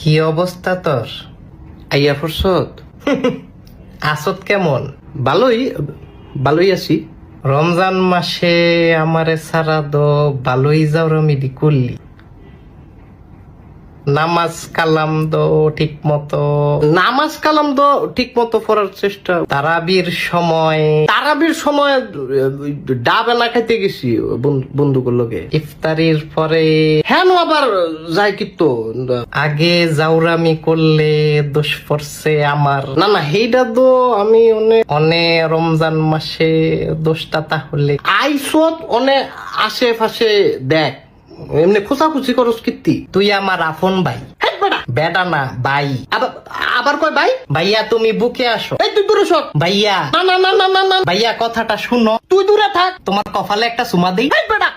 কি অবস্থা তোর? আইয়া ফুরসত আসত কেমন? ভালোই ভালোই আছি। রমজান মাসে আমারে সারা দো ভালোই জাউরামিদি করলি। নামাজ কালাম দো ঠিক মতো, নামাজ কালাম তো ঠিক মতো পড়ার চেষ্টা। তারাবির সময় তারাবির সময় ডাবে না খাইতে গেছি বন্ধুগুলোর লগে। ইফতারির পরে হ্যাঁ আবার যাই কিন্তু আগে জাউরামি করলে দোষ পড়ছে আমার। না সেইটা তো আমি অনে রমজান মাসে দোষটা তাহলে আইসত অনেক আশেপাশে দেখ এমনি খোঁচাখুচি করস কীর্তি। তুই আমার আপন ভাই। হ্যাঁ বেটা বেটা না ভাই। আবার আবার কয় ভাই। ভাইয়া তুমি বুকে আসো। এই তুই দূরে সর। ভাইয়া না না না না না না ভাইয়া কথাটা শুনো। তুই দূরে থাক। তোমার কপালে একটা চুমা দেই। এই বেটা